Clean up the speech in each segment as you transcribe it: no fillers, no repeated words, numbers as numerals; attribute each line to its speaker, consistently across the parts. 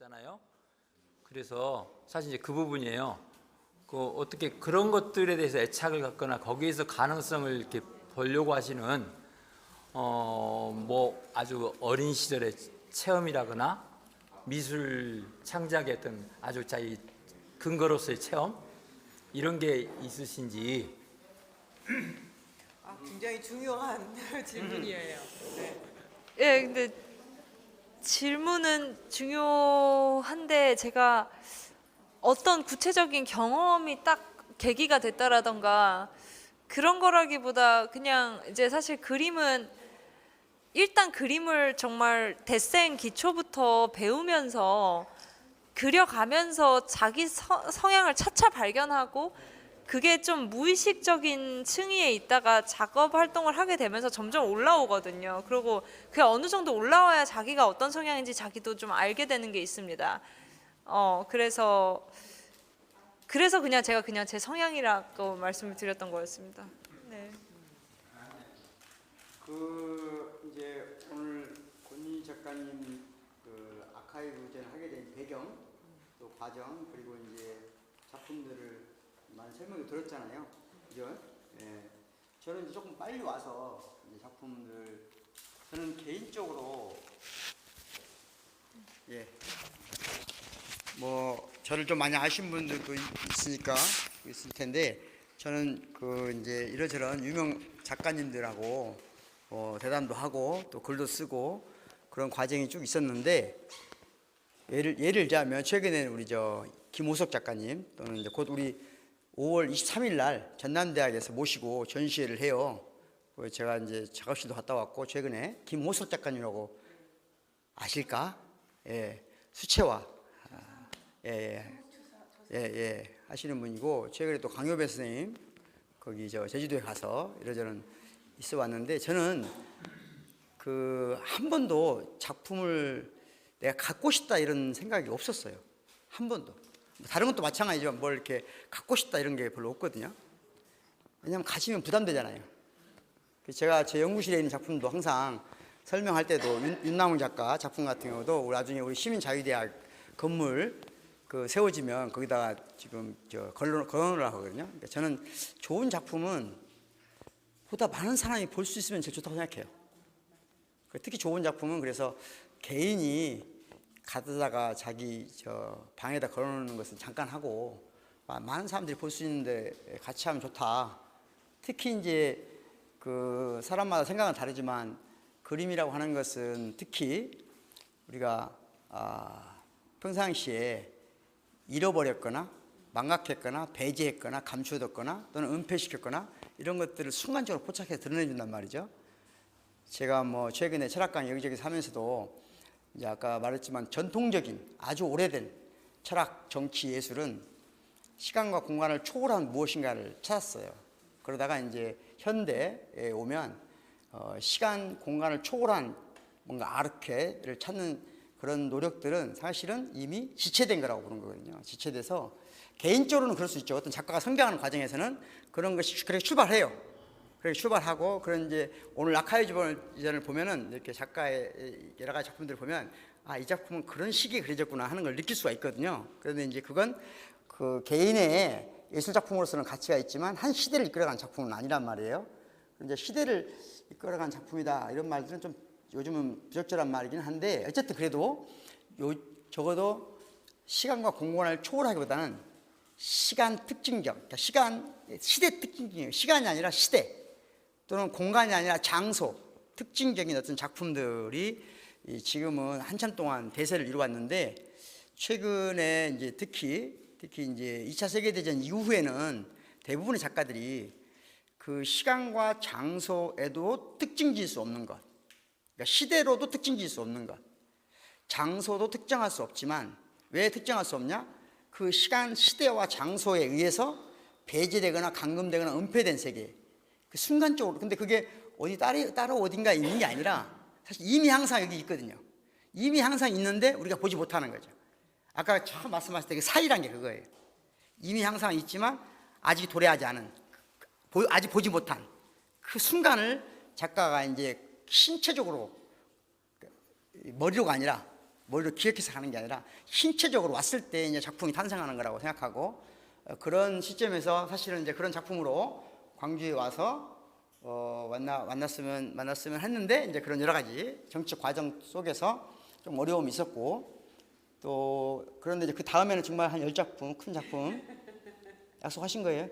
Speaker 1: 있잖아요. 그래서 사실 이제 그 부분이에요. 그 어떻게 그런 것들에 대해서 애착을 갖거나 거기에서 가능성을 이렇게 보려고 하시는 뭐 아주 어린 시절의 체험이라거나 미술 창작의 어떤 아주 자기 근거로서의 체험 이런 게 있으신지.
Speaker 2: 굉장히 중요한 질문이에요. 네.
Speaker 3: 예, 근데 질문은 중요한데 제가 어떤 구체적인 경험이 딱 계기가 됐다라던가 그런 거라기보다 그냥 이제 사실 그림은 일단 그림을 정말 데생 기초부터 배우면서 그려가면서 자기 성향을 차차 발견하고 그게 좀 무의식적인 층위에 있다가 작업 활동을 하게 되면서 점점 올라오거든요. 그리고 그게 어느 정도 올라와야 자기가 어떤 성향인지 자기도 좀 알게 되는 게 있습니다. 그래서 그냥 제가 그냥 제 성향이라고 말씀을 드렸던 거였습니다. 네.
Speaker 4: 이제 오늘 권윤희 작가님 그 아카이브전을 하게 된 배경, 또 과정, 그리고 이제 작품들을 많이 설명을 들었잖아요. 그죠? 예. 저는 이제 조금 빨리 와서 이제 작품들, 저는 개인적으로 예. 뭐 저를 좀 많이 아신 분들도 있으니까 있을 텐데, 저는 그 이제 이러저런 유명 작가님들하고 대담도 하고 또 글도 쓰고 그런 과정이 쭉 있었는데, 예를 들자면 최근에 우리 김호석 작가님, 또는 이제 곧 우리 5월 23일 날 전남대학에서 모시고 전시회를 해요. 제가 이제 작업실도 갔다 왔고, 최근에 김호석 작가님이라고 아실까? 예, 수채화 하시는 분이고, 최근에 또 강효배 선생님 거기 제주도에 가서 이러저런 있어 왔는데, 저는 그 한 번도 작품을 내가 갖고 싶다 이런 생각이 없었어요. 한 번도. 다른 것도 마찬가지지만 뭘 이렇게 갖고 싶다 이런 게 별로 없거든요. 왜냐하면 가지면 부담되잖아요. 제가 제 연구실에 있는 작품도 항상 설명할 때도 윤남웅 작가 작품 같은 경우도 나중에 우리 시민자유대학 건물 그 세워지면 거기다가 지금 걸어놓으라고 하거든요. 그러니까 저는 좋은 작품은 보다 많은 사람이 볼 수 있으면 제일 좋다고 생각해요. 특히 좋은 작품은 그래서 개인이 가져다가 자기 방에다 걸어놓는 것은 잠깐 하고 많은 사람들이 볼 수 있는데 같이 하면 좋다. 특히 이제 그 사람마다 생각은 다르지만 그림이라고 하는 것은 특히 우리가 평상시에 잃어버렸거나 망각했거나 배제했거나 감추었거나 또는 은폐시켰거나 이런 것들을 순간적으로 포착해서 드러내준단 말이죠. 제가 뭐 최근에 철학 강의 여기저기서 하면서도 이제 아까 말했지만 전통적인 아주 오래된 철학, 정치, 예술은 시간과 공간을 초월한 무엇인가를 찾았어요. 그러다가 이제 현대에 오면 시간, 공간을 초월한 뭔가 아르케를 찾는 그런 노력들은 사실은 이미 지체된 거라고 보는 거거든요. 지체돼서 개인적으로는 그럴 수 있죠. 어떤 작가가 성장하는 과정에서는 그런 것이 그렇게 출발해요. 그렇게 출발하고, 그런 이제 오늘 아카이브전을 보면은 이렇게 작가의 여러 가지 작품들을 보면 이 작품은 그런 시기에 그려졌구나 하는 걸 느낄 수가 있거든요. 그런데 이제 그건 그 개인의 예술 작품으로서는 가치가 있지만 한 시대를 이끌어간 작품은 아니란 말이에요. 그런데 시대를 이끌어간 작품이다 이런 말들은 좀 요즘은 부적절한 말이긴 한데, 어쨌든 그래도 적어도 시간과 공간을 초월하기보다는 시간 특징적, 그러니까 시대 특징적, 시간이 아니라 시대 또는 공간이 아니라 장소 특징적인 어떤 작품들이 지금은 한참 동안 대세를 이루었는데, 최근에 이제 특히 이제 2차 세계대전 이후에는 대부분의 작가들이 그 시간과 장소에도 특징 지을 수 없는 것, 그러니까 시대로도 특징 지을 수 없는 것, 장소도 특정할 수 없지만 왜 특정할 수 없냐? 그 시간, 시대와 장소에 의해서 배제되거나 감금되거나 은폐된 세계, 그 순간적으로. 근데 그게 어디 따로 어딘가에 있는 게 아니라 사실 이미 항상 여기 있거든요. 이미 항상 있는데 우리가 보지 못하는 거죠. 아까 처음 말씀하실 때 그 사이란 게 그거예요. 이미 항상 있지만 아직 도래하지 않은, 아직 보지 못한 그 순간을 작가가 이제 신체적으로, 머리로가 아니라 머리로 기억해서 가는 게 아니라 신체적으로 왔을 때 이제 작품이 탄생하는 거라고 생각하고 그런 시점에서 사실은 이제 그런 작품으로 광주에 와서 만났으면 했는데 이제 그런 여러 가지 정치적 과정 속에서 좀 어려움이 있었고 또 그런데 이제 그 다음에는 정말 한 10작품 큰 작품 약속하신 거예요?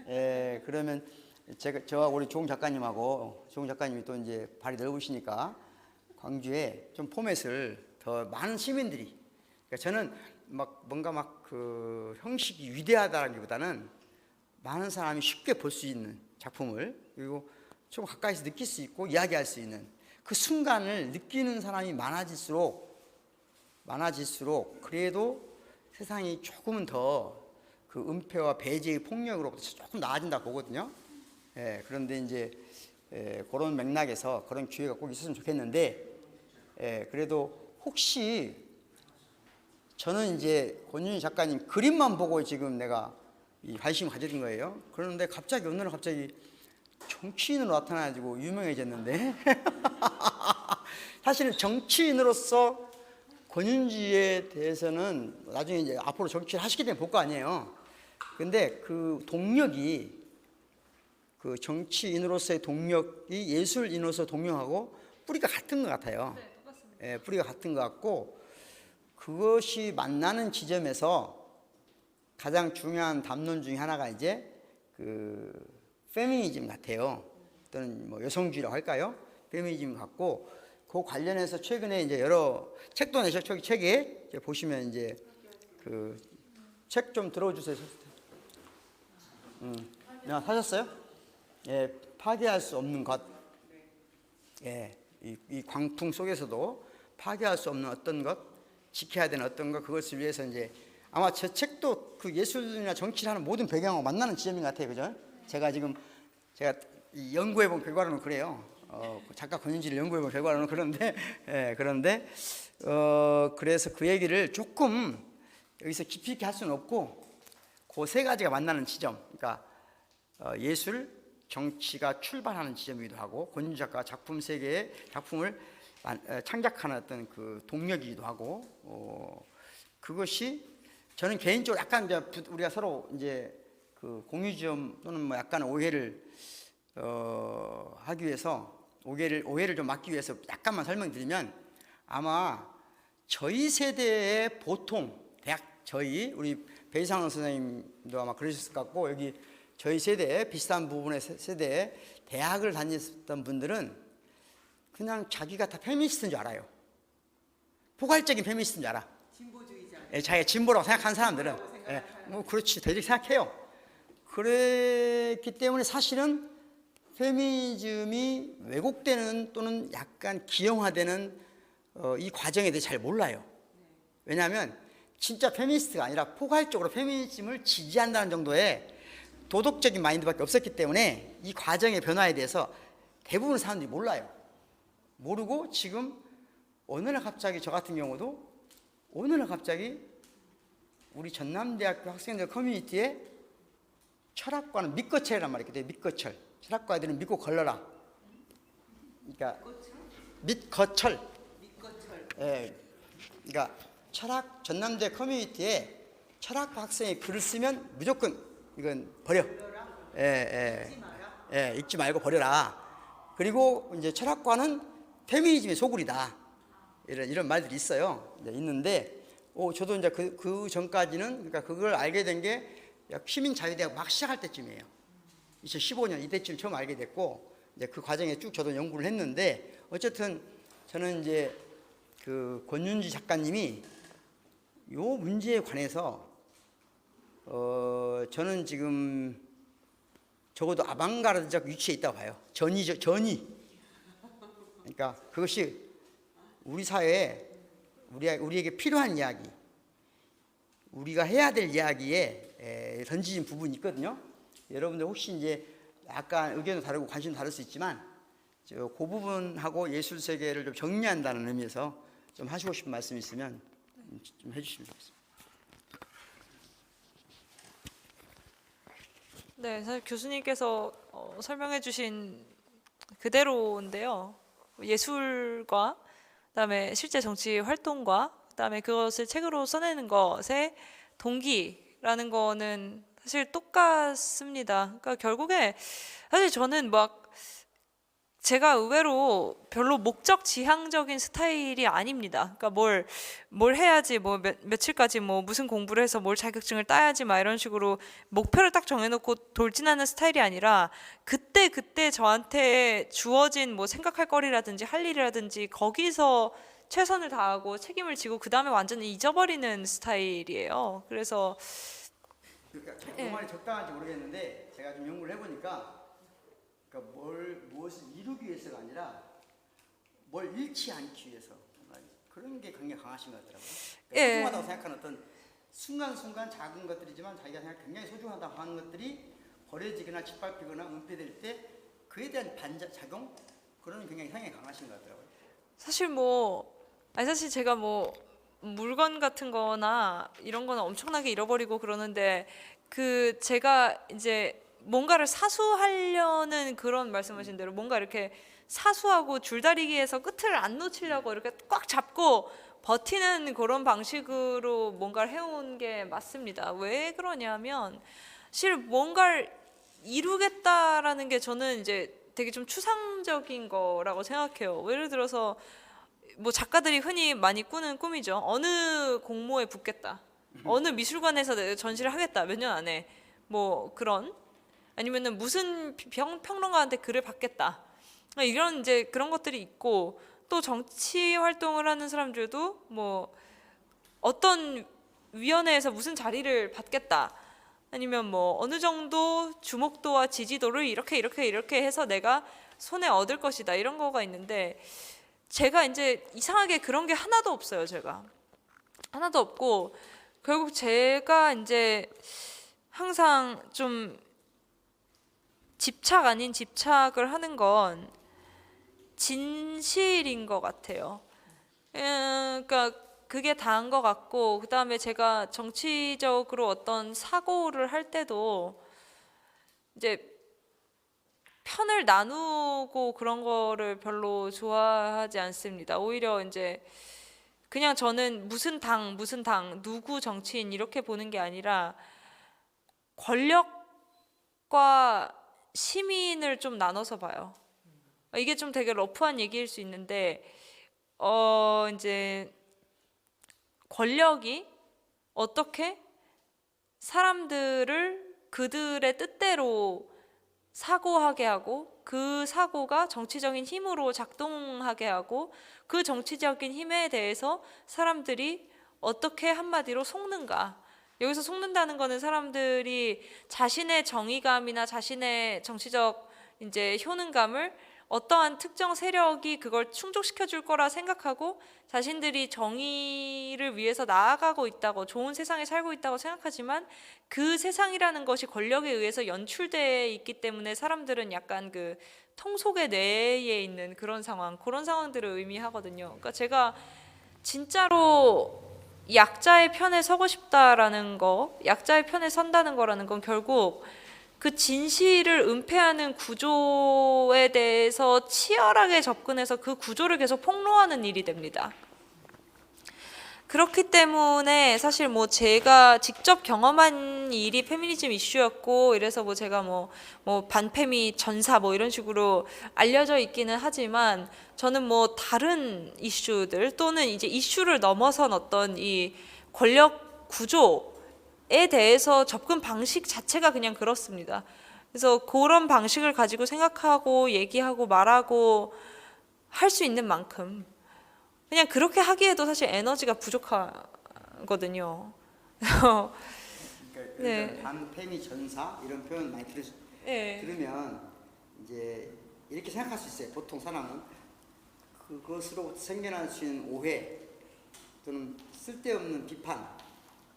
Speaker 4: 예, 그러면 저와 우리 조홍 작가님이 또 이제 발이 넓으시니까 광주에 좀 포맷을 더 많은 시민들이 그러니까 저는 막 뭔가 막 그 형식이 위대하다기보다는 많은 사람이 쉽게 볼 수 있는 작품을 그리고 좀 가까이서 느낄 수 있고 이야기할 수 있는 그 순간을 느끼는 사람이 많아질수록 그래도 세상이 조금은 더 그 은폐와 배제의 폭력으로부터 조금 나아진다 보거든요. 예, 그런데 이제 그런 맥락에서 그런 기회가 꼭 있었으면 좋겠는데 그래도 혹시 저는 이제 권윤희 작가님 그림만 보고 지금 내가 이 관심을 가진 거예요. 그런데 갑자기 어느 날 갑자기 정치인으로 나타나가지고 유명해졌는데 사실은 정치인으로서 권윤지에 대해서는 나중에 이제 앞으로 정치를 하시게 되면 볼 거 아니에요. 근데 그 동력이 그 정치인으로서의 동력이 예술인으로서 동력하고 뿌리가 같은 것 같아요.
Speaker 3: 네, 똑같습니다.
Speaker 4: 예, 뿌리가 같은 것 같고 그것이 만나는 지점에서 가장 중요한 담론 중에 하나가 이제 그 페미니즘 같아요. 또는 뭐 여성주의라고 할까요? 페미니즘 같고 그 관련해서 최근에 이제 여러 책도 내셨죠. 책에 보시면 이제 그 책 좀 들어주세요. 사셨어요? 예, 파괴할 수 없는 것. 예, 이 광풍 속에서도 파괴할 수 없는 어떤 것, 지켜야 되는 어떤 것, 그것을 위해서 이제 아마 제 책도 그 예술이나 정치를 하는 모든 배경하고 만나는 지점인 것 같아요, 그죠? 제가 연구해 본 결과로는 그래요. 작가 권윤지를 연구해 본 결과로는 그런데, 그래서 그 얘기를 조금 여기서 깊이 있게 할 수는 없고, 그 세 가지가 만나는 지점, 그러니까 예술, 정치가 출발하는 지점이기도 하고, 권윤지 작가 작품 세계의 작품을 창작하는 어떤 그 동력이기도 하고, 그것이 저는 개인적으로 약간 이제 우리가 서로 이제 그 공유점 또는 뭐 약간 오해를 하기 위해서 오해를 좀 막기 위해서 약간만 설명드리면 아마 저희 세대의 보통 저희 우리 배이상원 선생님도 아마 그러셨을 것 같고 여기 저희 세대 비슷한 부분의 세대에 대학을 다녔던 분들은 그냥 자기가 다 페미니스트인 줄 알아요. 포괄적인 페미니스트인 줄 알아.
Speaker 2: 진보주의자.
Speaker 4: 예, 자기가 진보라고 생각하는 사람들은 뭐 그렇지 되게 생각해요. 그랬기 때문에 사실은 페미니즘이 왜곡되는 또는 약간 기형화되는 이 과정에 대해 잘 몰라요. 왜냐하면 진짜 페미니스트가 아니라 포괄적으로 페미니즘을 지지한다는 정도의 도덕적인 마인드밖에 없었기 때문에 이 과정의 변화에 대해서 대부분 사람들이 몰라요. 모르고 지금 어느 날 갑자기 저 같은 경우도 어느 날 갑자기 우리 전남대학교 학생들 커뮤니티에 철학과는 믿거철이란 말이 있거든요. 믿거철. 철학과 애들은 믿고 걸러라. 그러니까 믿거철. 예. 그러니까 전남대 커뮤니티에 철학과 학생이 글을 쓰면 무조건 이건 버려. 읽지 말고 버려라. 그리고 이제 철학과는 페미니즘의 소굴이다. 이런 말들이 있어요. 있는데 저도 이제 그 전까지는 그러니까 그걸 알게 된 게 시민자유대학 막 시작할 때쯤이에요. 2015년 이때쯤 처음 알게 됐고 이제 그 과정에 쭉 저도 연구를 했는데 어쨌든 저는 이제 그 권윤지 작가님이 요 문제에 관해서 저는 지금 적어도 아방가르드적 위치에 있다고 봐요. 전이. 그러니까 그것이 우리 사회에 우리에게 필요한 이야기, 우리가 해야 될 이야기에 던지진 부분이 있거든요. 여러분들 혹시 이제 약간 의견도 다르고 관심도 다를 수 있지만 그 부분하고 예술 세계를 좀 정리한다는 의미에서 좀 하시고 싶은 말씀이 있으면 좀 해주시면 좋겠습니다.
Speaker 3: 네, 사실 교수님께서 설명해 주신 그대로인데요. 예술과 그다음에 실제 정치 활동과 그다음에 그것을 책으로 써내는 것의 동기라는 거는 사실 똑같습니다. 그러니까 결국에 사실 저는 막 제가 의외로 별로 목적 지향적인 스타일이 아닙니다. 그러니까 뭘 해야지 뭐 며칠까지 뭐 무슨 공부를 해서 뭘 자격증을 따야지 막 이런 식으로 목표를 딱 정해놓고 돌진하는 스타일이 아니라 그때 저한테 주어진 뭐 생각할 거리라든지 할 일이라든지 거기서 최선을 다하고 책임을 지고 그 다음에 완전히 잊어버리는 스타일이에요. 그래서
Speaker 4: 그러니까 그 말이 적당한지 모르겠는데 제가 좀 연구를 해보니까 그러니까 무엇을 이루기 위해서가 아니라 뭘 잃지 않기 위해서 그런 게 굉장히 강하신 것 같더라고요. 그러니까 소중하다고 생각하는 어떤 순간순간 작은 것들이지만 자기가 생각 굉장히 소중하다고 하는 것들이 버려지거나 짓밟히거나 은폐될 때 그에 대한 반작용 그런 게 굉장히 상당히 강하신 것 같더라고요.
Speaker 3: 사실 제가 뭐 물건 같은 거나 이런 거는 엄청나게 잃어버리고 그러는데 그 제가 이제 뭔가를 사수하려는 그런 말씀하신 대로 뭔가 이렇게 사수하고 줄다리기에서 끝을 안 놓치려고 이렇게 꽉 잡고 버티는 그런 방식으로 뭔가를 해온 게 맞습니다. 왜 그러냐면 사실 뭔가를 이루겠다라는 게 저는 이제 되게 좀 추상적인 거라고 생각해요. 예를 들어서 뭐 작가들이 흔히 많이 꾸는 꿈이죠. 어느 공모에 붙겠다. 어느 미술관에서 내가 전시를 하겠다. 몇 년 안에. 뭐 그런 아니면은 무슨 평론가한테 글을 받겠다. 이런 이제 그런 것들이 있고 또 정치 활동을 하는 사람들도 뭐 어떤 위원회에서 무슨 자리를 받겠다. 아니면 뭐 어느 정도 주목도와 지지도를 이렇게 해서 내가 손에 얻을 것이다. 이런 거가 있는데 제가 이제 이상하게 그런 게 하나도 없어요. 제가 하나도 없고 결국 제가 이제 항상 좀 집착 아닌 집착을 하는 건 진실인 것 같아요. 그러니까 그게 다인 것 같고 그 다음에 제가 정치적으로 어떤 사고를 할 때도 이제 편을 나누고 그런 거를 별로 좋아하지 않습니다. 오히려 이제 그냥 저는 무슨 당 누구 정치인 이렇게 보는 게 아니라 권력과 시민을 좀 나눠서 봐요. 이게 좀 되게 러프한 얘기일 수 있는데 이제 권력이 어떻게 사람들을 그들의 뜻대로 사고하게 하고 그 사고가 정치적인 힘으로 작동하게 하고 그 정치적인 힘에 대해서 사람들이 어떻게 한마디로 속는가. 여기서 속는다는 거는 사람들이 자신의 정의감이나 자신의 정치적 이제 효능감을 어떠한 특정 세력이 그걸 충족시켜 줄 거라 생각하고 자신들이 정의를 위해서 나아가고 있다고 좋은 세상에 살고 있다고 생각하지만 그 세상이라는 것이 권력에 의해서 연출되어 있기 때문에 사람들은 약간 그 통속의 내에 있는 그런 상황들을 의미하거든요. 그러니까 제가 진짜로 약자의 편에 서고 싶다라는 거, 약자의 편에 선다는 거라는 건 결국 그 진실을 은폐하는 구조에 대해서 치열하게 접근해서 그 구조를 계속 폭로하는 일이 됩니다. 그렇기 때문에 사실 뭐 제가 직접 경험한 일이 페미니즘 이슈였고 이래서 뭐 제가 뭐 반페미 전사 뭐 이런 식으로 알려져 있기는 하지만 저는 뭐 다른 이슈들 또는 이제 이슈를 넘어선 어떤 이 권력 구조에 대해서 접근 방식 자체가 그냥 그렇습니다. 그래서 그런 방식을 가지고 생각하고 얘기하고 말하고 할 수 있는 만큼 그냥 그렇게 하기에도 사실 에너지가 부족하거든요.
Speaker 4: 그러니까
Speaker 3: 네.
Speaker 4: 반페미 전사 이런 표현 많이 들으면 이제 이렇게 생각할 수 있어요. 보통 사람은 그것으로 생겨날 수 있는 오해 또는 쓸데없는 비판,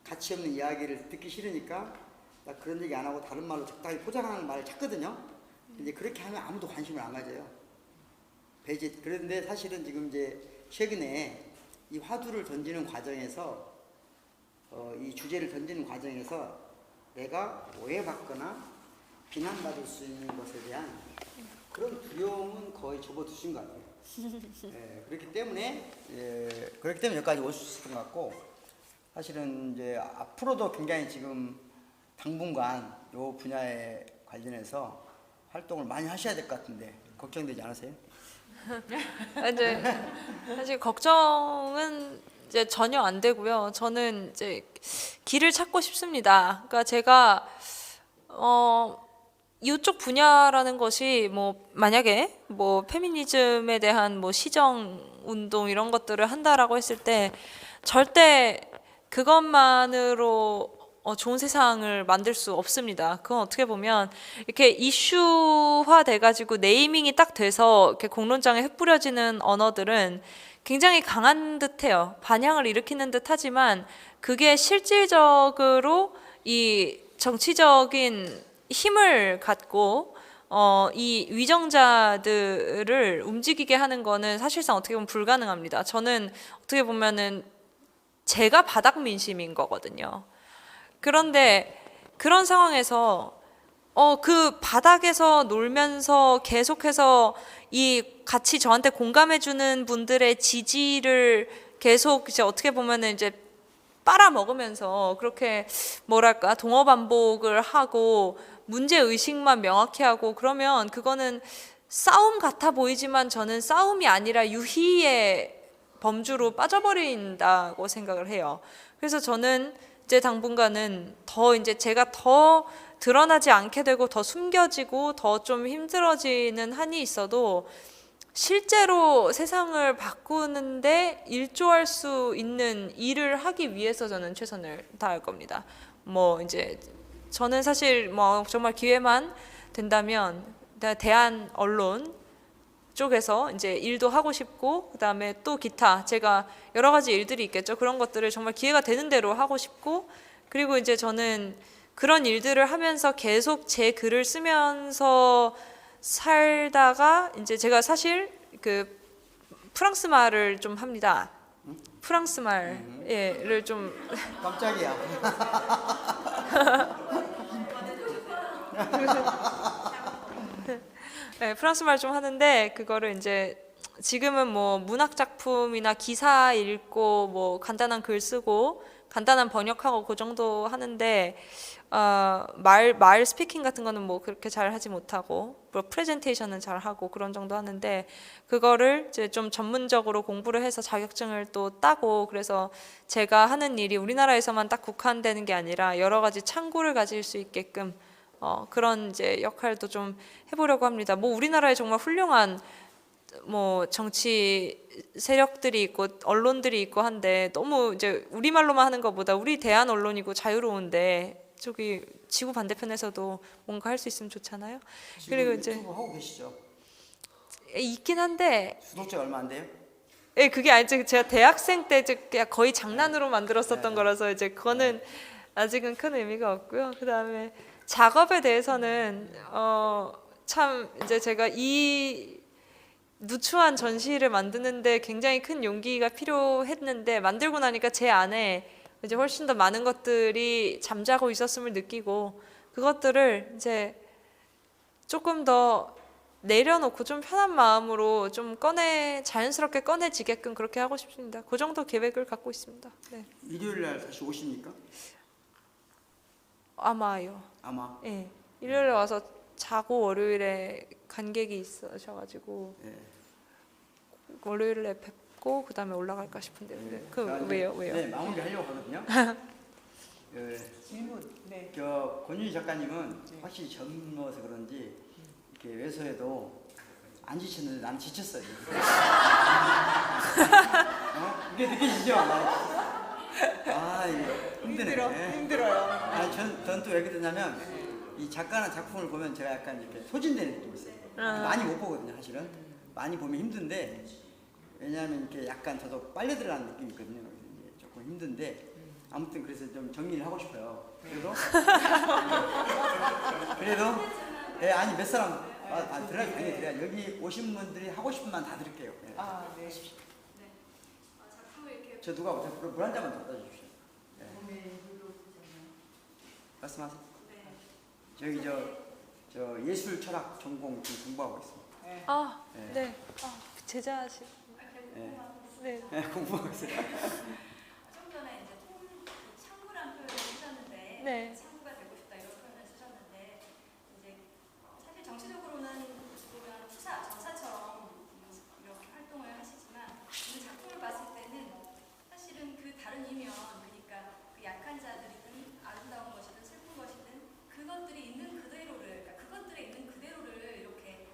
Speaker 4: 가치 없는 이야기를 듣기 싫으니까 나 그런 얘기 안 하고 다른 말로 적당히 포장하는 말을 찾거든요. 근데 그렇게 하면 아무도 관심을 안 가져요. 배제. 그런데 사실은 지금 이제 최근에 이 화두를 던지는 과정에서 이 주제를 던지는 과정에서 내가 오해받거나 비난받을 수 있는 것에 대한 그런 두려움은 거의 접어두신 것 같아요. 그렇기 때문에 여기까지 올 수 있었던 것 같고, 사실은 이제 앞으로도 굉장히 지금 당분간 요 분야에 관련해서 활동을 많이 하셔야 될 것 같은데 걱정되지 않으세요?
Speaker 3: 이제 사실 걱정은 이제 전혀 안 되고요. 저는 이제 길을 찾고 싶습니다. 그러니까 제가 이쪽 분야라는 것이 뭐 만약에 뭐 페미니즘에 대한 뭐 시정 운동 이런 것들을 한다라고 했을 때 절대 그것만으로 좋은 세상을 만들 수 없습니다. 그건 어떻게 보면 이렇게 이슈화 돼가지고 네이밍이 딱 돼서 이렇게 공론장에 흩뿌려지는 언어들은 굉장히 강한 듯해요. 반향을 일으키는 듯하지만 그게 실질적으로 이 정치적인 힘을 갖고 이 위정자들을 움직이게 하는 거는 사실상 어떻게 보면 불가능합니다. 저는 어떻게 보면은 제가 바닥 민심인 거거든요. 그런데 그런 상황에서 그 바닥에서 놀면서 계속해서 이 같이 저한테 공감해주는 분들의 지지를 계속 이제 어떻게 보면은 이제 빨아먹으면서 그렇게 뭐랄까 동어 반복을 하고 문제 의식만 명확히 하고 그러면 그거는 싸움 같아 보이지만 저는 싸움이 아니라 유희의 범주로 빠져버린다고 생각을 해요. 그래서 저는 이제 당분간은 더 이제 제가 더 드러나지 않게 되고 더 숨겨지고 더 좀 힘들어지는 한이 있어도 실제로 세상을 바꾸는데 일조할 수 있는 일을 하기 위해서 저는 최선을 다할 겁니다. 뭐 이제 저는 사실 뭐 정말 기회만 된다면 대한 언론 쪽에서 이제 일도 하고 싶고 그다음에 또 기타 제가 여러 가지 일들이 있겠죠. 그런 것들을 정말 기회가 되는 대로 하고 싶고 그리고 이제 저는 그런 일들을 하면서 계속 제 글을 쓰면서 살다가 이제 제가 사실 그 프랑스 말을 좀 합니다. 프랑스 말을 좀
Speaker 4: 깜짝이야.
Speaker 3: 네, 프랑스 말 좀 하는데 그거를 이제 지금은 뭐 문학 작품이나 기사 읽고 뭐 간단한 글 쓰고 간단한 번역하고 그 정도 하는데 말 스피킹 같은 거는 뭐 그렇게 잘 하지 못하고 뭐 프레젠테이션은 잘 하고 그런 정도 하는데 그거를 이제 좀 전문적으로 공부를 해서 자격증을 또 따고 그래서 제가 하는 일이 우리나라에서만 딱 국한되는 게 아니라 여러 가지 창구를 가질 수 있게끔 그런 이제 역할도 좀 해보려고 합니다. 뭐 우리나라에 정말 훌륭한 뭐 정치 세력들이 있고 언론들이 있고 한데 너무 이제 우리말로만 하는 것보다 우리 대한 언론이고 자유로운데 저기 지구 반대편에서도 뭔가 할 수 있으면 좋잖아요. 그리고 이제
Speaker 4: 유튜브 하고 계시죠?
Speaker 3: 있긴 한데
Speaker 4: 구독자 얼마 안 돼요?
Speaker 3: 예, 그게 아니죠. 제가 대학생 때 그냥 거의 장난으로 만들었었던 거라서 이제 그거는 아직은 큰 의미가 없고요. 그다음에 작업에 대해서는 참 이제 제가 이 누추한 전시를 만드는데 굉장히 큰 용기가 필요했는데 만들고 나니까 제 안에 이제 훨씬 더 많은 것들이 잠자고 있었음을 느끼고 그것들을 이제 조금 더 내려놓고 좀 편한 마음으로 좀 자연스럽게 꺼내지게끔 그렇게 하고 싶습니다. 그 정도 계획을 갖고 있습니다. 네.
Speaker 4: 일요일 날 다시 오십니까?
Speaker 3: 아마요.
Speaker 4: 아마.
Speaker 3: 예. 일요일에 와서 자고 월요일에 관객이 있으셔가지고 월요일에 뵙고 그 다음에 올라갈까 싶은데요. 네. 그
Speaker 4: 자,
Speaker 3: 왜요?
Speaker 4: 네, 마무리 하려고 하거든요.
Speaker 2: 질문. 네.
Speaker 4: 권윤희 작가님은 확실히 젊어서 그런지 이렇게 외소해도 안 지쳤는데 나는 지쳤어요. 이게 느껴지죠? 이게 힘드네.
Speaker 2: 힘들어요.
Speaker 4: 전 또 왜 그러냐면 이 작가나 작품을 보면 제가 약간 이렇게 소진되는 느낌이 있어요. 많이 못 보거든요, 사실은. 많이 보면 힘든데 왜냐하면 이렇게 약간 저도 빨려 들어가는 느낌이 있거든요. 이제 조금 힘든데 아무튼 그래서 좀 정리를 하고 싶어요. 그래도 아니 몇 사람 들어야 당연히 들어야 여기 오신 분들이 하고 싶은 만 다 드릴게요. 네.
Speaker 2: 네.
Speaker 4: 저 누가 물 한 잔만 갖다 주십시오. 네. 말씀하세요. 저기 저 예술 철학 전공 지금 공부하고 있습니다.
Speaker 3: 네. 제자하시. 네.
Speaker 4: 궁금하겠어요.
Speaker 5: 좀 전에 이제 창구란 표현을 쓰셨는데
Speaker 3: 네.
Speaker 5: 창구가 되고 싶다 이런 표현을 쓰셨는데 이제 사실 정치적으로는 보면 투사, 전사처럼 이렇게 활동을 하시지만 이 작품을 봤을 때는 사실은 그 다른 이면 그러니까 그 약한 자들이든 아름다운 것이든 슬픈 것이든 그것들이 있는 그대로를 그러니까 그것들에 있는 그대로를 이렇게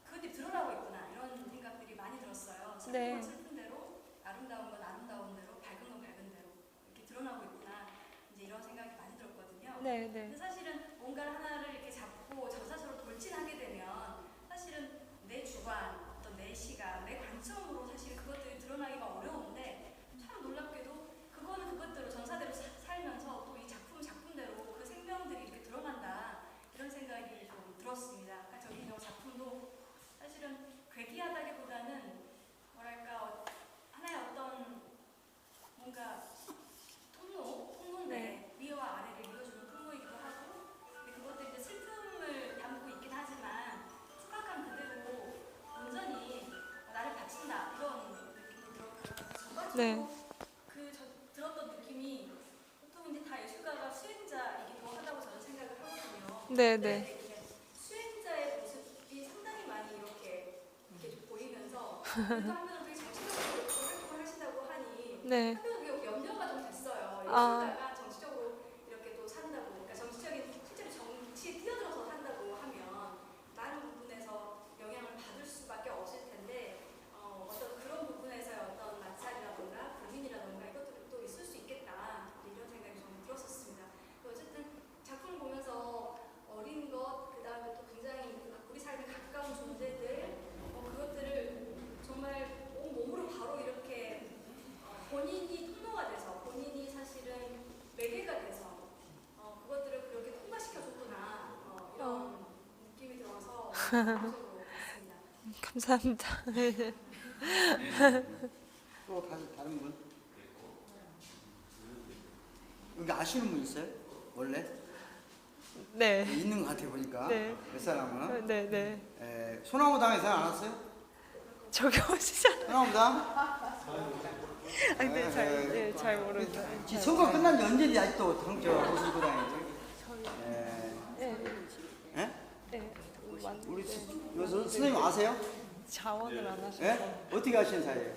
Speaker 5: 그것들이 드러나고 있구나 이런 생각들이 많이 들었어요. 슬픈
Speaker 3: 네.
Speaker 5: 건 슬픈 대로, 아름다운 건 아름다운 대로, 밝은 건 밝은 대로 이렇게 드러나고 있구나 이제 이런 생각이 많이 들었거든요.
Speaker 3: 네,
Speaker 5: 근데
Speaker 3: 네.
Speaker 5: 사실은 뭔가를 하나를 이렇게 잡고 저사서로 돌진하게 되면 사실은 내 주관, 어떤 내 시각, 내 관점으로 사실 그것들이 드러나기가 어려운데 참 놀랍게도 그거는 그것대로 전사대로 살면서 또 이 작품 작품대로 그 생명들이 이렇게 들어간다 이런 생각이 좀 들었습니다. 그러니까 저희 이 작품도 사실은 괴기하다기보다는 뭐랄까 하나의 어떤 뭔가 통로인데
Speaker 3: 네.
Speaker 5: 위와 아래를 이어주는 통로이기도 하고 근데 그것도 이제 슬픔을 담고 있긴 하지만 생각한 그대로 온전히 나를 바친다 이런 느낌이 들었고 전반적으로
Speaker 3: 네.
Speaker 5: 들었던 느낌이 보통 이제 다 예술가가 수행자이기도 하다고 저는 생각을 하거든요.
Speaker 3: 네,
Speaker 5: 근데
Speaker 3: 네.
Speaker 5: 이렇게 수행자의 모습이 상당히 많이 이렇게 좀 보이면서 그래도 한편으로 되게 정치적으로 활동을 하신다고 하니
Speaker 3: 네.
Speaker 5: 한편으로 염려가 좀 됐어요.
Speaker 3: 아.
Speaker 5: 예술가가 정치적으로 이렇게 또 산다고, 그러니까 정치적인 실제로 정치에 뛰어들어서 산다고 하면 많은 부분에서 영향을 받을 수밖에 없을 텐데 어떤 그런 부분에서의 어떤 마찰이라든가 고민이라든가 이것들이 또 있을 수 있겠다 이런 생각이 좀 들었었습니다. 어쨌든 작품을 보면서 어린 것, 그 다음에 또 굉장히 우리 삶에 가까운 존재들 그것들을 정말 온 몸으로 바로 이렇게 본인이 통로가 돼서 본인이 사실은 매개가 돼서 그것들을 그렇게 통과시켜줬구나 이런 느낌이 들어서 감성적으로 봤습니다.
Speaker 3: 감사합니다. 네.
Speaker 4: 또 다른 분? 여기 아시는 분 있어요? 원래?
Speaker 3: 네.
Speaker 4: 있는 것 같아 보니까.
Speaker 3: 네.
Speaker 4: 몇 사람은?
Speaker 3: 네, 네.
Speaker 4: 소나무당에서 안 왔어요?
Speaker 3: 저기 오시잖아요.
Speaker 4: 소나무당?
Speaker 3: 아니, 네, 잘 모르죠.
Speaker 4: 선거 끝난 지 언제인지 아직도 오시고 다니죠?
Speaker 3: 네.
Speaker 4: 예?
Speaker 3: 네.
Speaker 4: 우리 선생님 아세요?
Speaker 3: 자원을 안 하셔서.
Speaker 4: 예? 어떻게 하시는 사이예요?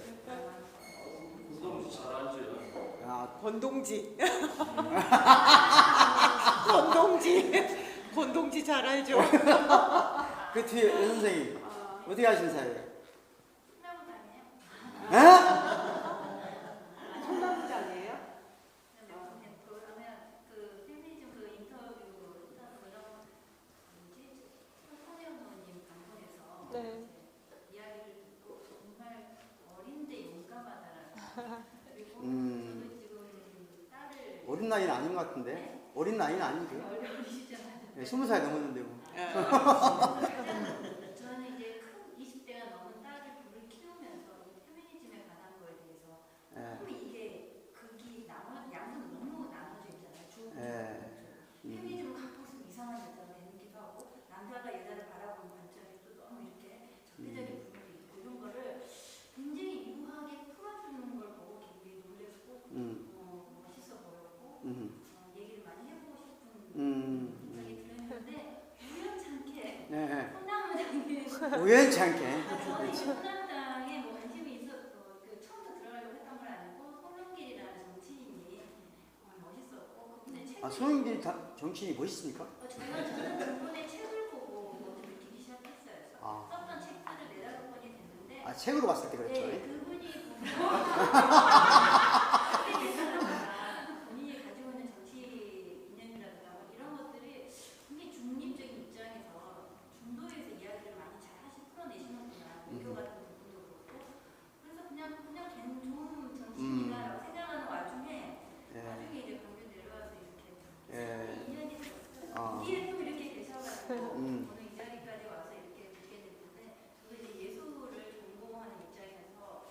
Speaker 4: 아,
Speaker 2: 권동지. 권동지 잘 알죠?
Speaker 4: 그 뒤에 여 선생님 어떻게 하시는 사이예요?
Speaker 5: 소나무당이에요?
Speaker 4: 예?
Speaker 2: 청담부장이에요?
Speaker 5: 그 페미니즘 그 인터뷰 했던 그런 뭐지? 손혜원님 방송에서
Speaker 3: 네.
Speaker 5: 이야기를 듣고 정말 어린데 용감하다라는 그리고
Speaker 4: 음.
Speaker 5: 저도 지금 딸을
Speaker 4: 어린 나이는 아닌 것 같은데? 어린 나이는 아니죠?
Speaker 5: 어리시잖아요.
Speaker 4: 네, 20살 넘었는데 뭐.
Speaker 5: 저는 이제 큰 20대가 넘은 딸을 둘을 키우면서 이 페미니즘에 관한 거에 대해서
Speaker 4: 예.
Speaker 5: 너무 이게 극이 양은 너무 나눠져 있잖아요. 주
Speaker 4: 예.
Speaker 5: 페미니즘을 갖고 있으면 이상한 여자가 되기도 하고 남자가 여자를 바라보는 관점이 또 너무 이렇게 적대적인 부분도 있고 이런 거를 굉장히 유하게 풀어주는 걸 보고 굉장히 놀랬고 멋있어 보였고 얘기를 많이 해보고 싶은 생각이 들었는데 우연찮게
Speaker 4: 네.
Speaker 5: 소나무당이
Speaker 4: 우연찮게.
Speaker 5: 소나무당에 뭐 관심이 있었고 그 처음부터 들어가려고 했던 건 아니고 손흥길이라는 정치인이 멋있었고 그분의 책을
Speaker 4: 아, 손흥민 정치인이 멋있습니까?
Speaker 5: 저는 그분의 책을 보고 그것을 느끼기 시작했어요.
Speaker 4: 아.
Speaker 5: 썼던 책들을 내다섯 번이 됐는데
Speaker 4: 아, 책으로 봤을 때 그랬죠.
Speaker 5: 네, 그분이 본인이 가지고 있는 정치 이념이라든가 뭐 이런 것들이 굉장히 중립적인 입장에서 중도에서 이야기를 많이 잘 풀어내시는구나. 외교 같은 부분도 그렇고 그래서 그냥 좋은 정치인이다라고 생각하는 와중에 나중에 이제 광주 내려와서 이렇게 인연이 됐어요. 뒤에 또 이렇게 계셔가지고 저는 이 자리까지 와서 이렇게 듣게 됐는데 저도 이제 예술을 전공하는 입장에서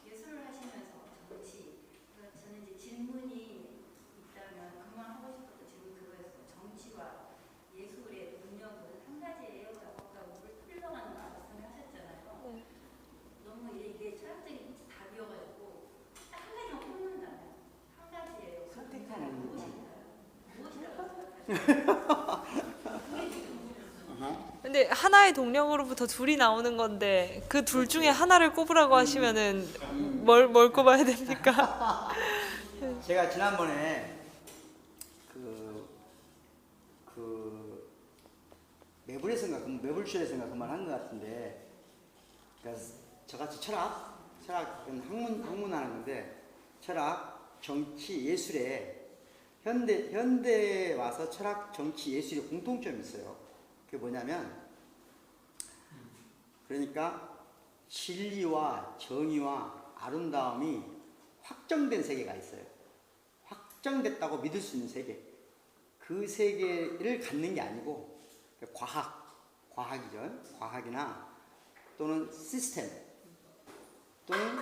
Speaker 5: 예술을 하시면서
Speaker 3: 근데 하나의 동력으로부터 둘이 나오는 건데 그 둘 중에 하나를 꼽으라고 하시면은 뭘 꼽아야 됩니까?
Speaker 4: 제가 지난번에 매불쇼에서인가 그 말 한 것 같은데, 그러니까 저같이 철학은 학문하는 건데, 철학, 정치, 예술에 현대에 와서 철학, 정치, 예술이 공통점이 있어요. 그게 뭐냐면, 그러니까 진리와 정의와 아름다움이 확정된 세계가 있어요. 확정됐다고 믿을 수 있는 세계. 그 세계를 갖는 게 아니고 과학이죠. 과학이나 또는 시스템 또는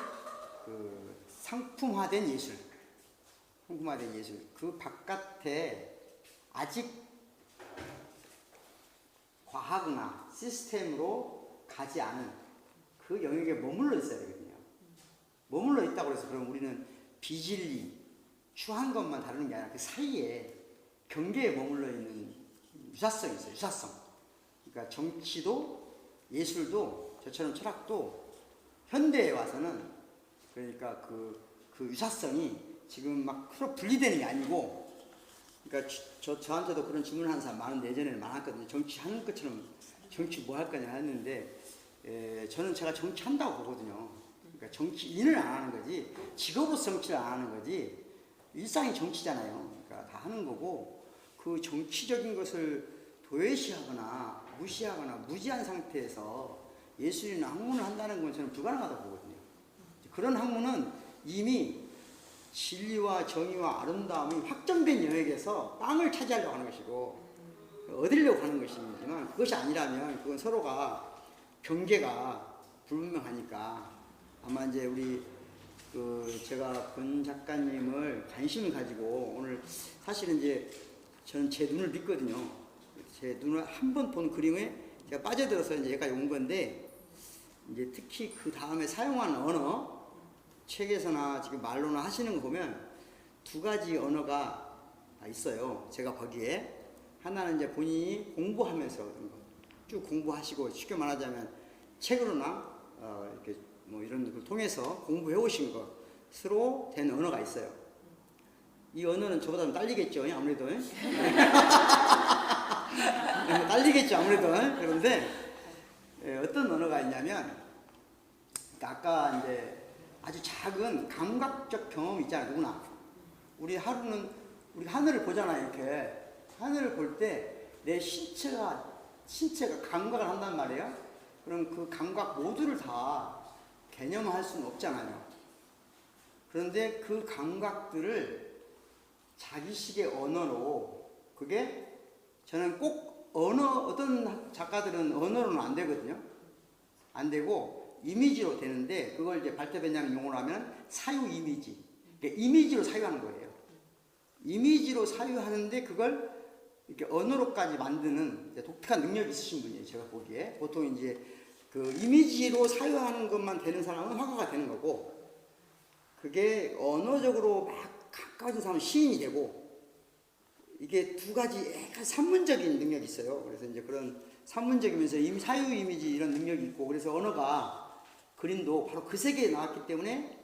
Speaker 4: 그 상품화된 예술. 그 바깥에 아직 과학이나 시스템으로 가지 않은 그 영역에 머물러 있어야 되거든요. 머물러 있다고 해서 그럼 우리는 비진리, 추한 것만 다루는 게 아니라 그 사이에 경계에 머물러 있는 유사성이 있어요. 유사성. 그러니까 정치도 예술도 저처럼 철학도 현대에 와서는 그러니까 그 유사성이 지금 막 서로 분리되는 게 아니고, 그러니까 저한테도 그런 질문하는 사람 많은데 예전에는 많았거든요. 정치하는 것처럼 정치 뭐 할 거냐 했는데, 저는 제가 정치한다고 보거든요. 그러니까 정치인을 안 하는 거지 직업으로서 정치를 안 하는 거지 일상이 정치잖아요. 그러니까 다 하는 거고, 그 정치적인 것을 도외시하거나 무시하거나 무지한 상태에서 예술이나 학문을 한다는 건 저는 불가능하다고 보거든요. 그런 학문은 이미 진리와 정의와 아름다움이 확정된 영역에서 땅을 차지하려고 하는 것이고 얻으려고 하는 것이지만, 그것이 아니라면 그건 서로가 경계가 불분명하니까 아마 이제 우리 제가 권 작가님을 관심을 가지고 오늘 사실은 이제 저는 제 눈을 믿거든요. 제 눈을 한 번 본 그림에 제가 빠져들어서 이제 여기까지 온 건데, 이제 특히 그 다음에 사용하는 언어, 책에서나 지금 말로나 하시는 거 보면 두 가지 언어가 있어요. 제가 보기에 하나는 이제 본인이 공부하면서 얻은 거, 쭉 공부하시고 쉽게 말하자면 책으로나 이렇게 뭐 이런 걸 통해서 공부해 오신 것으로 된 언어가 있어요. 이 언어는 저보다 딸리겠죠, 아무래도. 딸리겠죠, 아무래도. 그런데 어떤 언어가 있냐면, 아까 이제 아주 작은 감각적 경험이 있잖아요, 누구나. 우리 하늘을 보잖아요, 이렇게. 하늘을 볼 때 내 신체가 감각을 한단 말이에요. 그럼 그 감각 모두를 다 개념화할 수는 없잖아요. 그런데 그 감각들을 자기식의 언어로, 그게 저는 꼭 어떤 작가들은 언어로는 안 되거든요. 안 되고 이미지로 되는데, 그걸 이제 발터 베냐민 용어로 하면 사유 이미지. 그러니까 이미지로 사유하는 거예요. 이미지로 사유하는데 그걸 이렇게 언어로까지 만드는 독특한 능력이 있으신 분이에요, 제가 보기에. 보통 이제 그 이미지로 사유하는 것만 되는 사람은 화가가 되는 거고, 그게 언어적으로 막 가까워진 사람은 시인이 되고, 이게 두 가지 약간 산문적인 능력이 있어요. 그래서 이제 그런 산문적이면서 사유 이미지 이런 능력이 있고, 그래서 언어가, 그림도 바로 그 세계에 나왔기 때문에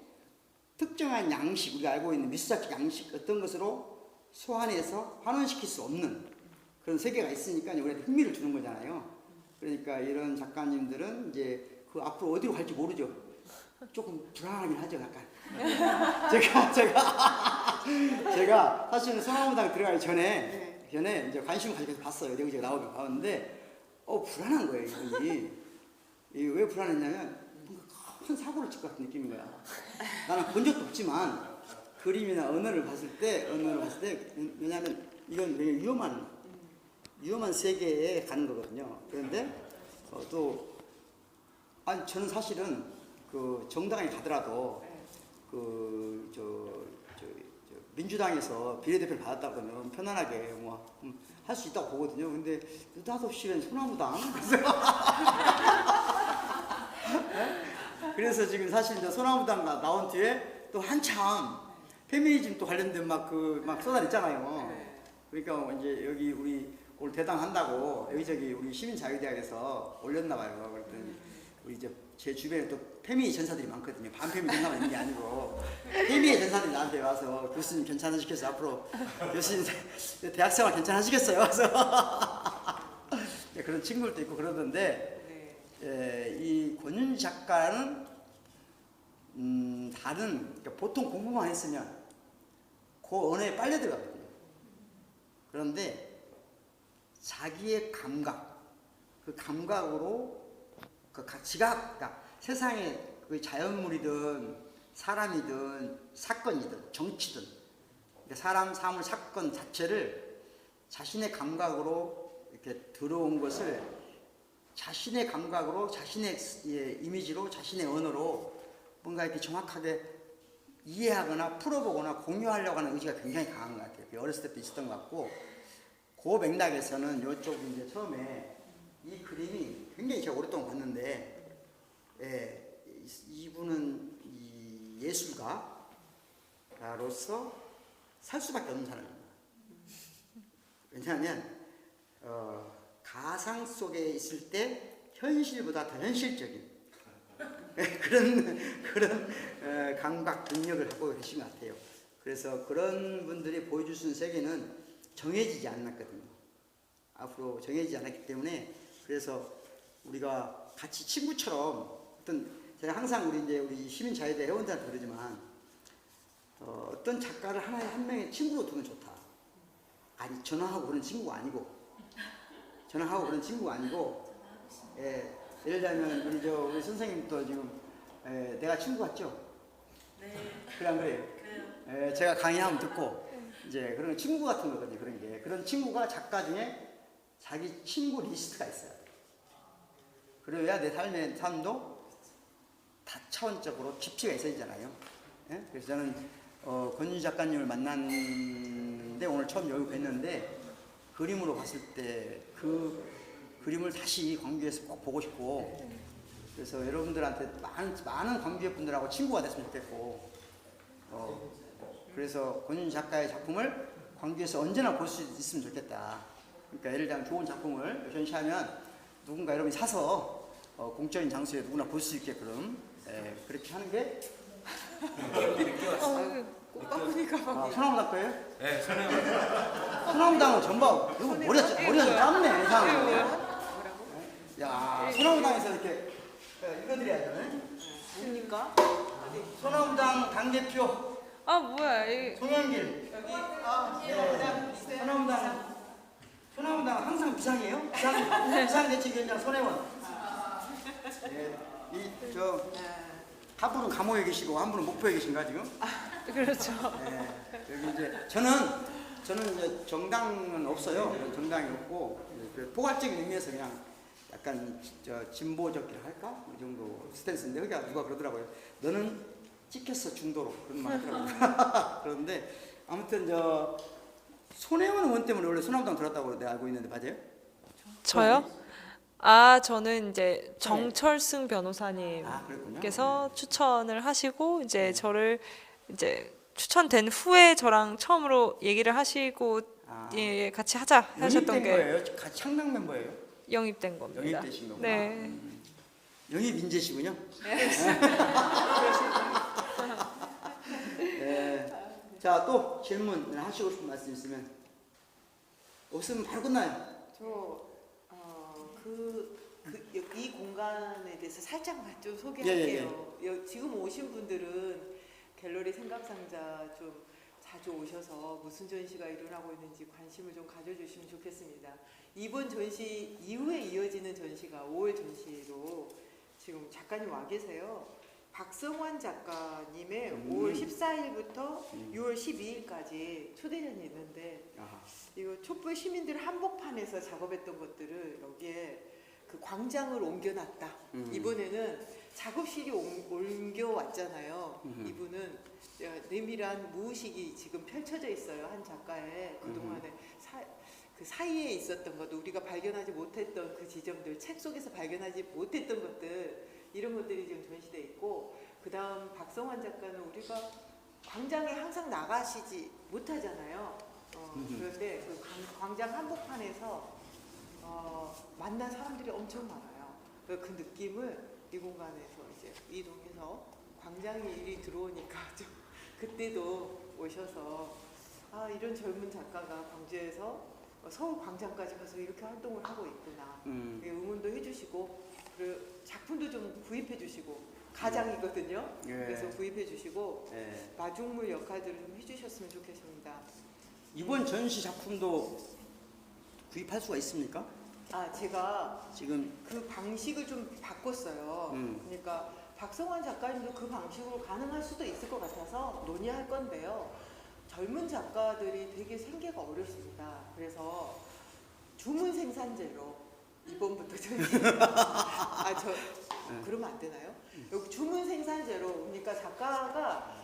Speaker 4: 특정한 양식, 우리가 알고 있는 미술학적 양식 어떤 것으로 소환해서 환원시킬 수 없는 그런 세계가 있으니까 우리한테 흥미를 주는 거잖아요. 그러니까 이런 작가님들은 이제 그 앞으로 어디로 갈지 모르죠. 조금 불안하긴 하죠, 약간. 제가 사실은 소나무당 들어가기 전에 이제 관심을 가지고 봤어요. 여기저기 나오긴 봤는데, 불안한 거예요, 이분이. 왜 불안했냐면, 뭔가 큰 사고를 칠 것 같은 느낌인 거야. 나는 본 적도 없지만, 그림이나 언어를 봤을 때, 왜냐면 이건 되게 위험한 세계에 가는 거거든요. 그런데, 저는 사실은 그 정당에 가더라도, 민주당에서 비례대표를 받았다 그러면 편안하게 할 수 있다고 보거든요. 근데 느닷없이 웬 소나무당? 그래서 지금 사실 이제 소나무당 나온 뒤에 또 한참 페미니즘 또 관련된 막 쏟아냈잖아요. 그러니까 이제 여기 우리 오늘 대담 한다고 여기저기 우리 시민자유대학에서 올렸나 봐요. 그랬더니 우리 이제 제 주변에 또 페미 전사들이 많거든요. 반페미 전사만 있는 게 아니고 페미의 전사들이 나한테 와서 교수님 괜찮으시겠어요? 앞으로 교수님 대학생활 괜찮으시겠어요? 그래서 그런 친구들도 있고 그러던데 이 권윤 작가는 다른 그러니까 보통 공부만 했으면 그 언어에 빨려 들어가거든요. 그런데 자기의 감각, 그 감각으로 그 지각, 그러니까 세상에 그 자연물이든 사람이든 사건이든 정치든 그러니까 사람, 사물, 사건 자체를 자신의 감각으로 이렇게 들어온 것을 자신의 감각으로, 자신의 이미지로, 자신의 언어로 뭔가 이렇게 정확하게 이해하거나 풀어보거나 공유하려고 하는 의지가 굉장히 강한 것 같아요. 어렸을 때도 있었던 것 같고, 그 맥락에서는 이쪽 이제 처음에 이 그림이 굉장히 제가 오랫동안 봤는데, 이분은 이 예술가로서 살 수밖에 없는 사람입니다. 왜냐하면 가상 속에 있을 때 현실보다 더 현실적인 그런 감각, 능력을 갖고 계신 것 같아요. 그래서 그런 분들이 보여줄 수 있는 세계는 정해지지 않았거든요. 앞으로 정해지지 않았기 때문에 그래서 우리가 같이 친구처럼 제가 항상 우리 시민자유대 회원들한테 그러지만 어떤 작가를 한 명의 친구로 두면 좋다. 아니 전화하고 그런 친구가 아니고 예를 들면 우리 선생님도 지금 내가 친구 같죠?
Speaker 2: 네.
Speaker 4: 그래 안 그래요?
Speaker 2: 그래요.
Speaker 4: 제가 강의하면 듣고 이제 그런 친구 같은 거거든요. 그런 친구가 작가 중에 자기 친구 리스트가 있어요. 그래야 내 삶도 다차원적으로 깊이가 있어야 되잖아요. 예? 그래서 저는 권윤 작가님을 만났는데 오늘 처음 여기 뵀는데 그림으로 봤을 때 그 그림을 다시 광주에서 꼭 보고 싶고 그래서 여러분들한테 많은 광주의 분들하고 친구가 됐으면 좋겠고 그래서 권윤 작가의 작품을 광주에서 언제나 볼 수 있으면 좋겠다. 그러니까 예를 들면 좋은 작품을 전시하면 누군가 여러분이 사서 공적인 장소에 누구나 볼 수 있게끔 그렇게 하는 게
Speaker 2: 꽃바구니가
Speaker 4: 소나무당 거예요?
Speaker 6: 네, 선생님.
Speaker 4: 소나무당은 전부 이거 머리가 좀 짧네 이상. 야 소나무당에서 이렇게 읽어드려야죠.
Speaker 2: 뭡니까?
Speaker 4: 소나무당 당대표
Speaker 3: 아 뭐야 이
Speaker 4: 송영길. 네. 소나무당 항상 비상이에요? 비상대책위원장 손혜원. 이저 한 분은 감옥에 계시고 한 분은 목포에 계신가 지금?
Speaker 3: 그렇죠.
Speaker 4: 여기 이제 저는 이제 정당은 없어요. 정당이 없고 포괄적인 의미에서 그냥 약간 진보적이라 할까? 이 정도 스탠스인데 그러니까 누가 그러더라고요. 너는 찍혔어 중도로 그런 말 하더라고요. 그런데 아무튼 손혜원 의원 때문에 원래 소나무당 들었다고 내가 알고 있는데 맞아요?
Speaker 3: 저요? 아 저는 이제 정철승 변호사님께서
Speaker 4: 그랬군요.
Speaker 3: 추천을 하시고 이제 저를 이제 추천된 후에 저랑 처음으로 얘기를 하시고 예, 같이 하자 하셨던
Speaker 4: 영입된
Speaker 3: 게
Speaker 4: 거예요? 같이 창당 멤버예요?
Speaker 3: 영입된 겁니다.
Speaker 4: 영입되신 거구나.
Speaker 3: 네.
Speaker 4: 영입 인재시군요. 네. 자, 또 질문 하시고 싶은 말씀 있으면 없으면 바로 끝나요.
Speaker 2: 이 공간에 대해서 살짝만 좀 소개할게요. 지금 오신 분들은 갤러리 생각상자 좀 자주 오셔서 무슨 전시가 일어나고 있는지 관심을 좀 가져주시면 좋겠습니다. 이번 전시 이후에 이어지는 전시가 5월 전시로 지금 작가님 와 계세요. 박성환 작가님의 5월 14일부터 6월 12일까지 초대전이 있는데 이거 촛불 시민들 한복판에서 작업했던 것들을 여기에 그 광장을 옮겨놨다. 이번에는 작업실이 옮겨왔잖아요. 이분은 내밀한 무의식이 지금 펼쳐져 있어요. 한 작가의 그동안에 그 사이에 있었던 것도 우리가 발견하지 못했던 그 지점들, 책 속에서 발견하지 못했던 것들 이런 것들이 지금 전시돼 있고 그 다음 박성환 작가는 우리가 광장에 항상 나가시지 못하잖아요. 그런데 그 광장 한복판에서 만난 사람들이 엄청 많아요. 그 느낌을 이 공간에서 이제 이동해서 광장에 일이 들어오니까 좀 그때도 오셔서 이런 젊은 작가가 광주에서 서울 광장까지 가서 이렇게 활동을 하고 있구나. 응원도 해주시고 그리고 작품도 좀 구입해 주시고 가장이거든요.
Speaker 4: 예.
Speaker 2: 그래서 구입해 주시고
Speaker 4: 예.
Speaker 2: 마중물 역할들을 좀 해주셨으면 좋겠습니다.
Speaker 4: 이번 전시 작품도 구입할 수가 있습니까?
Speaker 2: 제가
Speaker 4: 지금
Speaker 2: 그 방식을 좀 바꿨어요. 그러니까 박성환 작가님도 그 방식으로 가능할 수도 있을 것 같아서 논의할 건데요. 젊은 작가들이 되게 생계가 어렵습니다. 그래서 주문 생산제로 이번부터 전시 그러면 안 되나요? 여기 주문 생산제로 그러니까 작가가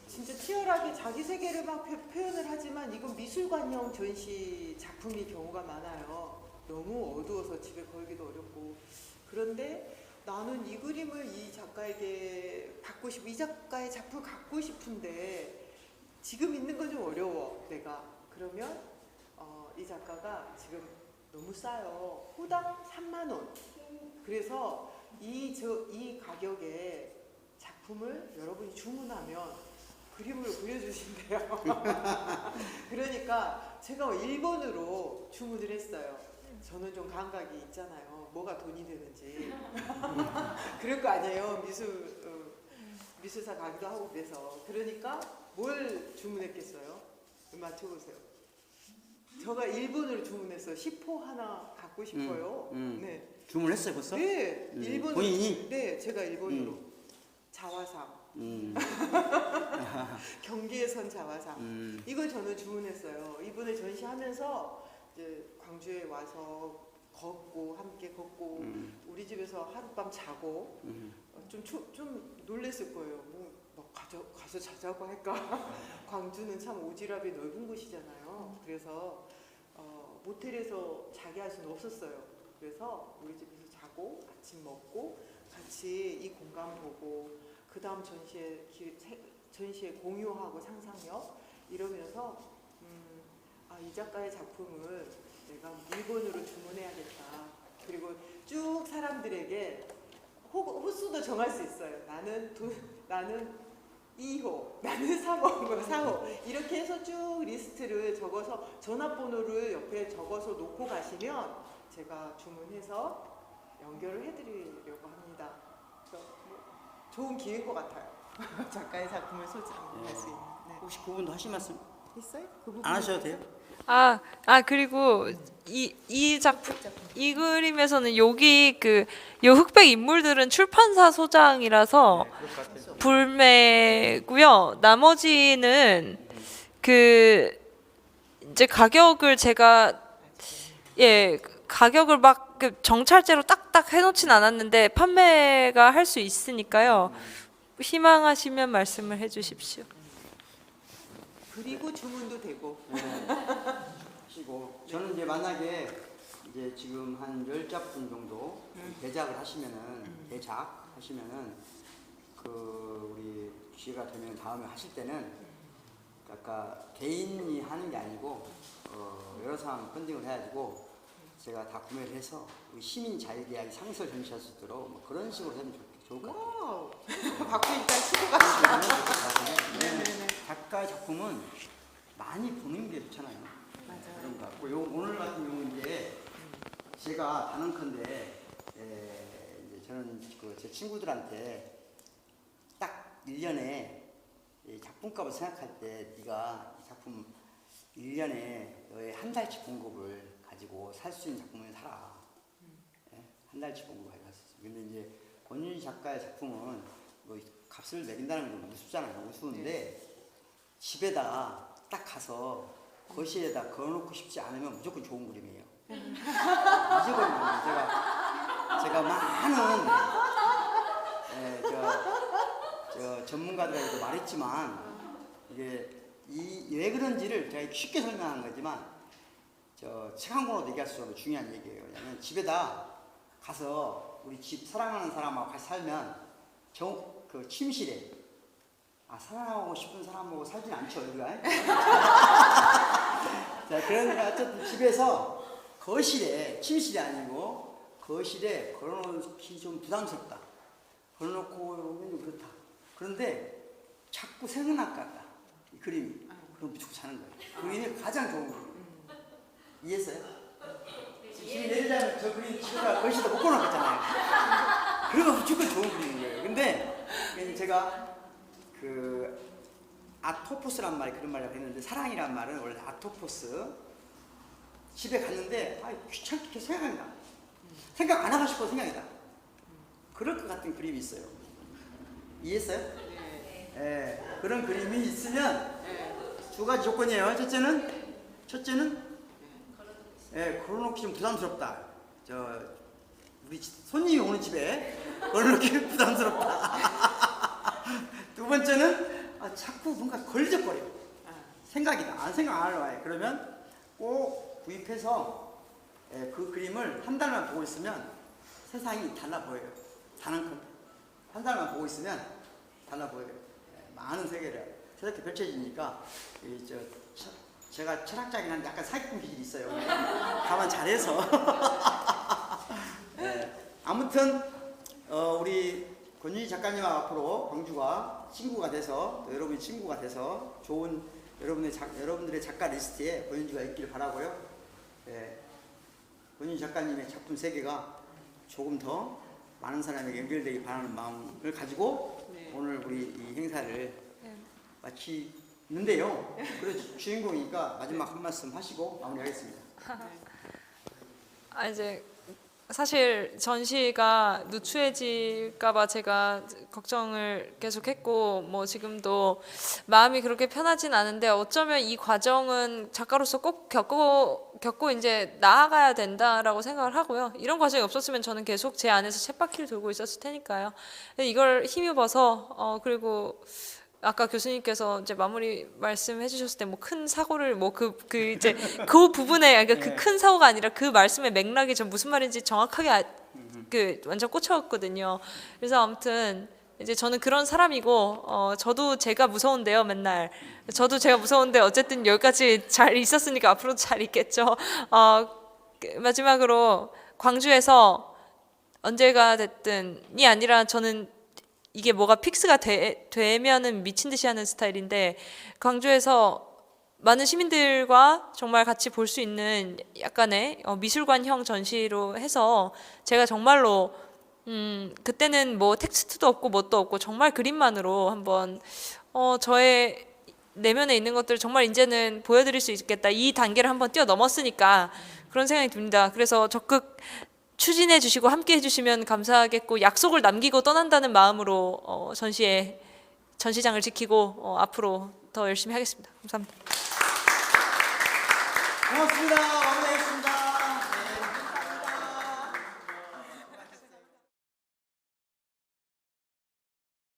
Speaker 2: 진짜 치열하게 자기 세계를 막 표현을 하지만 이건 미술관형 전시 작품이 경우가 많아요. 너무 어두워서 집에 걸기도 어렵고. 그런데 나는 이 그림을 이 작가에게 받고 싶고 이 작가의 작품을 갖고 싶은데 지금 있는 건 좀 어려워 내가. 그러면 이 작가가 지금 너무 싸요. 호당 3만 원. 그래서 이 가격에 작품을 여러분이 주문하면 그림을 그려주신대요. 그러니까 제가 일본으로 주문을 했어요. 저는 좀 감각이 있잖아요. 뭐가 돈이 되는지. 그럴 거 아니에요. 미술사 가기도 하고 그래서. 그러니까 뭘 주문했겠어요? 맞춰보세요. 제가 일본으로 주문했어요. 10호 하나 갖고 싶어요. 네.
Speaker 4: 주문했어요 벌써?
Speaker 2: 네, 일본으로.
Speaker 4: 본인이?
Speaker 2: 네, 제가 일본으로. 자화상. 경계선 자화상. 이걸 저는 주문했어요. 이번에 전시하면서 이제 광주에 와서 함께 걷고 우리 집에서 하룻밤 자고 좀 놀랬을 거예요. 뭐 가서 자자고 할까? 광주는 참 오지랖이 넓은 곳이잖아요. 그래서 모텔에서 자게 할 수는 없었어요. 그래서 우리 집에서 자고 아침 먹고 같이 이 공간 보고 그 다음 전시에 공유하고 상상력 이러면서 이 작가의 작품을 내가 일본으로 주문해야겠다. 그리고 쭉 사람들에게 호수도 정할 수 있어요. 나는 2호, 나는 3호, 4호 이렇게 해서 쭉 리스트를 적어서 전화번호를 옆에 적어서 놓고 가시면 제가 주문해서 연결을 해드리려고 합니다. 좋은 기회인 것 같아요. 작가의 작품을 소장할 수 있는. 네.
Speaker 4: 혹시 그분도 하실 말씀
Speaker 2: 있어요? 그 부분
Speaker 4: 안 하셔도 돼요?
Speaker 3: 그리고 이 작품 이 그림에서는 여기 요 흑백 인물들은 출판사 소장이라서 불매고요. 나머지는 이제 가격을 제가 가격을 막 정찰제로 딱딱 해놓진 않았는데 판매가 할 수 있으니까요. 희망하시면 말씀을 해주십시오.
Speaker 2: 그리고 주문도 되고.
Speaker 4: 하시고 저는 이제 만약에 이제 지금 한 10작품 정도 대작을 하시면은 우리 기회가 되면 다음에 하실 때는 아까 개인이 하는 게 아니고 여러 사람 펀딩을 해가지고 제가 다 구매를 해서 우리 시민 자유계약이 상설 전시할 수 있도록 뭐 그런 식으로 하면 좋을 것 같아요.
Speaker 2: 갖고 일단 치고 가시죠.
Speaker 4: 작가의 작품은 많이 보는 게 좋잖아요.
Speaker 2: 맞아요.
Speaker 4: 그런 것 같고 오늘 같은 경우는 이제 제가 단언컨대 이제 저는 제 친구들한테 딱 1년에 작품값을 생각할 때 네가 이 작품 1년에 너의 한 달치 공급을 가지고 살 수 있는 작품을 사라. 한 달치 공급을 가지고 살 수 있어요. 근데 이제 권윤희 작가의 작품은 뭐 값을 매긴다는 건 우습잖아요. 우스운데 집에다 딱 가서 거실에다 걸어놓고 싶지 않으면 무조건 좋은 그림이에요. 무조건 제가 많은 전문가들에게도 말했지만 이게 왜 그런지를 제가 쉽게 설명한 거지만 책 한 권으로 얘기할 수 없는 중요한 얘기예요. 왜냐면 집에다 가서 우리 집 사랑하는 사람하고 같이 살면 그 침실에 사랑하고 싶은 사람하고 살진 않죠, 우리가. 자, 그러니까 어쨌든 집에서 거실에, 침실이 아니고 거실에 걸어놓기 좀 부담스럽다. 걸어놓고 오면 좀 그렇다. 그런데 자꾸 생각날 것 같다. 이 그림이. 그럼 무조건 사는 거예요. 그림이 가장 좋은 그림. 이해했어요? 지금 예를 들면 저 그림 집에다 거실에 못 걸어놨잖아요. 그러면 무조건 좋은 그림인 거예요. 근데 제가 그 아토포스란 말이 그런 말이라고 했는데, 사랑이란 말은 원래 아토포스. 집에 갔는데 귀찮게 생각이 나. 생각 안 하고 싶어서 생각이 나. 그럴 것 같은 그림이 있어요. 이해했어요?
Speaker 2: 네.
Speaker 4: 예, 그런 그림이 있으면
Speaker 2: 네.
Speaker 4: 두 가지 조건이에요. 첫째는 예, 걸어놓기 좀 부담스럽다. 우리 손님이 오는 집에 걸어놓기 부담스럽다. 두 번째는 자꾸 뭔가 걸적거려. 생각이 나. 생각 안 하려 해. 그러면 꼭 구입해서 그 그림을 한 달만 보고 있으면 세상이 달라 보여요. 단한큼 한 달만 보고 있으면 달라 보여요. 많은 세계를 새롭게 펼쳐지니까 제가 철학자긴 한데 약간 사기꾼 기질이 있어요. 가만 잘해서. 아무튼 우리 권윤희 작가님 앞으로 광주가 친구가 돼서, 또 여러분이 친구가 돼서 좋은 여러분들의 작가 리스트에 권윤희가 있기를 바라고요. 권윤희 작가님의 작품 세계가 조금 더 많은 사람에게 연결되길 바라는 마음을 가지고
Speaker 2: 네.
Speaker 4: 오늘 우리 이 행사를 마치는데요. 그래서 주인공이니까 마지막 한 말씀 하시고 마무리하겠습니다.
Speaker 3: 이제 사실 전시가 누추해질까봐 제가 걱정을 계속했고, 뭐 지금도 마음이 그렇게 편하진 않은데, 어쩌면 이 과정은 작가로서 꼭 겪고 이제 나아가야 된다라고 생각을 하고요. 이런 과정이 없었으면 저는 계속 제 안에서 쳇바퀴를 돌고 있었을 테니까요. 이걸 힘입어서 그리고 아까 교수님께서 이제 마무리 말씀해 주셨을 때 뭐 큰 사고를 뭐 이제 그 부분에, 그러니까 그 큰 사고가 아니라 그 말씀의 맥락이 전 무슨 말인지 정확하게 완전 꽂혔거든요. 그래서 아무튼 이제 저는 그런 사람이고, 저도 제가 무서운데요, 맨날. 저도 제가 무서운데 어쨌든 여기까지 잘 있었으니까 앞으로도 잘 있겠죠. 마지막으로 광주에서 언제가 됐든이 아니라, 저는 이게 뭐가 픽스가 되면은 미친 듯이 하는 스타일인데, 광주에서 많은 시민들과 정말 같이 볼 수 있는 약간의 미술관형 전시로 해서, 제가 정말로 그때는 뭐 텍스트도 없고 뭣도 없고 정말 그림만으로 한번 저의 내면에 있는 것들을 정말 이제는 보여드릴 수 있겠다, 이 단계를 한번 뛰어넘었으니까 그런 생각이 듭니다. 그래서 적극 추진해 주시고 함께 해주시면 감사하겠고, 약속을 남기고 떠난다는 마음으로 전시장을 지키고 앞으로 더 열심히 하겠습니다. 감사합니다.
Speaker 4: 고맙습니다.